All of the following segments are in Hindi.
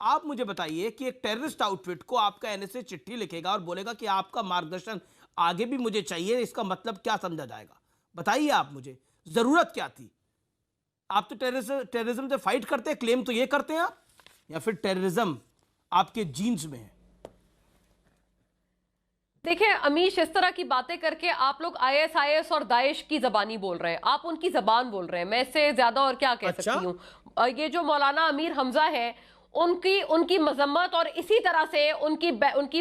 आप मुझे बताइए कि एक टेररिस्ट आउटफिट को आपका एनएसए चिट्ठी लिखेगा और बोलेगा कि आपका मार्गदर्शन आगे भी मुझे चाहिए, इसका मतलब क्या समझा जाएगा? बताइए आप मुझे, जरूरत क्या थी? आप तो टेररिज्म से फाइट करते हैं, क्लेम तो ये करते हैं आप, या फिर टेररिज्म आपके जीन्स में है? देखिए अमीश, इस तरह की बातें करके आप लोग आईएसआईएस और दाइश की जबानी बोल रहे हैं, आप उनकी जबान बोल रहे हैं। मैं इससे ज्यादा और क्या कह सकती हूँ। ये जो मौलाना अमीर हमजा है, उनकी मजम्मत और इसी तरह से उनकी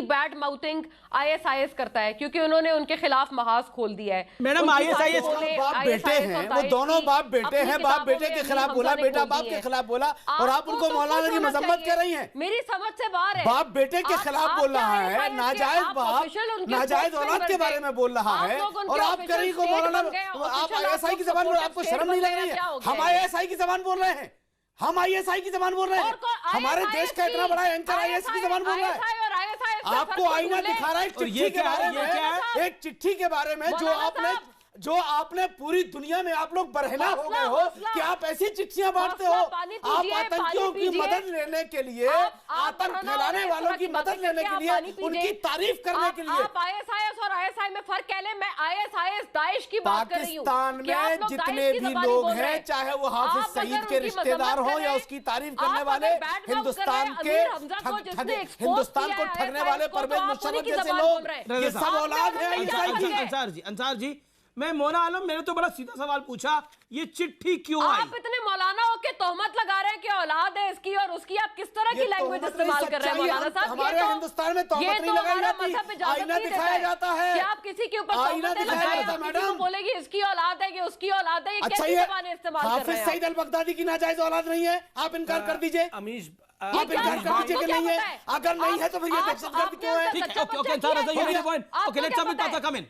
बैड माउथिंग आईएसआईएस करता है, क्योंकि उन्होंने उनके खिलाफ महाज खोल दिया है। मैडम, आईएसआईएस बाप बेटे हैं, वो दोनों बाप बेटे हैं। बाप बेटे के खिलाफ बोला, बेटा बाप के खिलाफ बोला, और आप उनको मौलाना की मजम्मत कर रही हैं। मेरी समझ से बाहर है। बाप बेटे के खिलाफ बोल रहा है, नाजायज बाप नाजायज औलाद के बारे में बोल रहा है, और आप करी को मौलाना, आप आईएसआई की जबान बोल रहे हैं। आपको शर्म नहीं लग रही है? हम आईएसआई की जबान बोल रहे हैं, हम आईएसआई की जबान बोल रहे हैं। हमारे देश का इतना बड़ा एंकर आईएसआई की जबान बोल रहा है। आपको आईना दिखा रहा है एक चिट्ठी के बारे में, एक चिट्ठी के बारे में जो आपने पूरी दुनिया में आप लोग बरहना हो गए हो कि आप ऐसी चिट्ठियां बांटते हो। आप आतंकियों की मदद लेने के लिए, आतंक फैलाने वालों की मदद लेने के लिए, उनकी तारीफ करने के लिए। आप आईएसआईएस और आईएसआई में फर्क कह लें। मैं आईएसआईएस दाइश की बात कर रही हूं। पाकिस्तान में जितने भी लोग हैं, चाहे वो हाफिज सईद के रिश्तेदार हो या उसकी तारीफ करने वाले, हिंदुस्तान को ठगने वाले परवेज मुशर्रफ जैसे लोग, ये सब औलाद है आईएसआई की। अंसार जी, मैं मौना आलम, मैंने तो बड़ा सीधा सवाल पूछा, ये चिट्ठी क्यों आई? आप इतने मौलाना होके तोहमत लगा रहे हैं कि औलाद है इसकी और उसकी। आप किस तरह की लैंग्वेज इस्तेमाल कर रहे हैं मौलाना साहब? हमारे हिंदुस्तान में तोहमत नहीं लगाई जाती, आईना दिखाया जाता है कि आप किसी के ऊपर तोहमत लगाएं, मैडम बोलेगी इसकी औलाद है कि उसकी औलाद है। ये कैसी ज़बान इस्तेमाल कर रहे हैं? हाफिज सईद अल बगदादी की नाजायज औलाद नहीं है, आप इनकार कर दीजिए। अमीश, आप इनकार कर दीजिए कि नहीं है। अगर नहीं है तो फिर ये दहशतगर्द क्यों है? ठीक है, okay Ansar, you need a point. Okay, let's submit पाता, कम इन।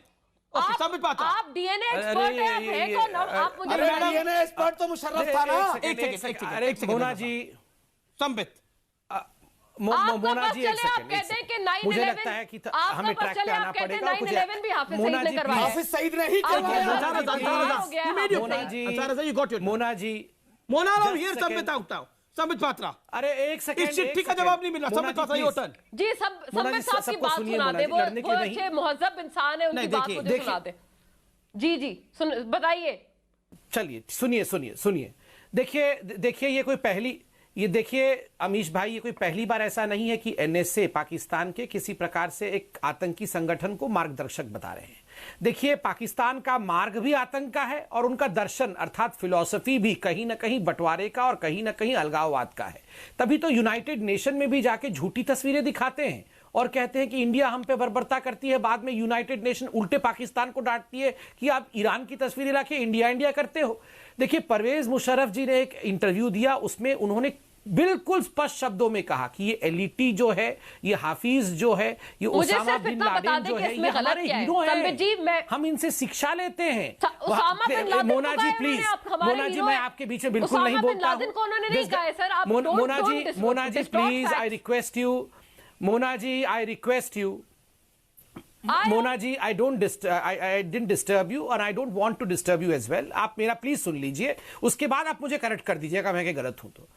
ओके, सबमिट पाता। आप डीएनए एक्सपर्ट हैं, आप हैं कौन? आप मुझे डीएनए एक्सपर्ट तो मुशर्रफ था ना। एक सेकंड मोना जी, संबित मोना जी, एक सेकंड, मुझे लगता है कि हमें ट्रैक पे आना पड़ेगा। हाफिज सईद ने ही मोना जी, मोना आलम हियर, संबित आउट, संबित पात्रा। अरे एक सेकंड, इस चिट्ठी का जवाब नहीं मिला। संबित पात्रा योटन जी, संबित साहब की बात सुना दे। वो अच्छे मुहज्जब इंसान है, उनकी बात मुझे सुना दे। जी सुन, बताइए। चलिए सुनिए। देखिए ये देखिए अमीश भाई, ये कोई पहली बार ऐसा नहीं है कि एनएसए पाकिस्तान के किसी प्रकार से एक आतंकी संगठन को मार्गदर्शक बता रहे हैं। देखिए, पाकिस्तान का मार्ग भी आतंक का है और उनका दर्शन अर्थात फिलॉसफी भी कहीं ना कहीं बंटवारे का और कहीं ना कहीं अलगाववाद का है। तभी तो यूनाइटेड नेशन में भी जाके झूठी तस्वीरें दिखाते हैं और कहते हैं कि इंडिया हम पे बर्बरता करती है। बाद में यूनाइटेड नेशन उल्टे पाकिस्तान को डांटती है कि आप ईरान की तस्वीरें लाके इंडिया करते हो। देखिए, परवेज मुशर्रफ जी ने एक इंटरव्यू दिया, उसमें उन्होंने बिल्कुल स्पष्ट शब्दों में कहा कि ये एलईटी जो है, ये हाफिज जो है, ये ओसामा बिन लादेन जो है, ये हमारे हीरो हैं। हम इनसे शिक्षा लेते हैं। मोना जी प्लीज, मोना जी, मैं आपके बीच में बिल्कुल नहीं बोलता हूं। Mona ji please, I request you. Mona ji, I request you. Mona ji, I didn't disturb you और I don't want to disturb you as well। आप मेरा प्लीज सुन लीजिए, उसके बाद आप मुझे करेक्ट कर दीजिएगा मैं गलत हूं तो।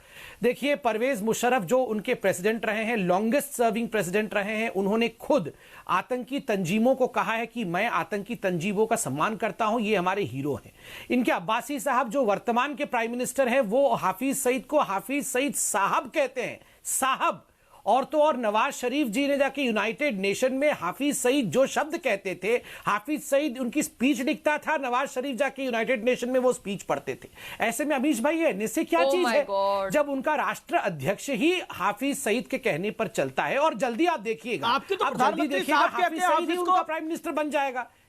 देखिए, परवेज मुशर्रफ जो उनके प्रेसिडेंट रहे हैं, लॉन्गेस्ट सर्विंग प्रेसिडेंट रहे हैं, उन्होंने खुद आतंकी तंजीमों को कहा है कि मैं आतंकी तंजीमों का सम्मान करता हूं, ये हमारे हीरो हैं। इनके अब्बासी साहब जो वर्तमान के प्राइम मिनिस्टर हैं, वो हाफिज सईद को हाफिज सईद साहब कहते हैं, साहब। और तो और नवाज शरीफ जी ने जाके यूनाइटेड नेशन में हाफिज सईद जो शब्द कहते थे, हाफिज सईद उनकी स्पीच लिखता था, नवाज शरीफ जाके यूनाइटेड नेशन में वो स्पीच पढ़ते थे। ऐसे में अमीश भाई, है निश्चय क्या चीज है जब उनका राष्ट्र अध्यक्ष ही हाफिज सईद के कहने पर चलता है। और जल्दी आप देखिएगा, आप जल्दी देखिएगा, हाफिज सईद ही उनका प्राइम मिनिस्टर बन जाएगा।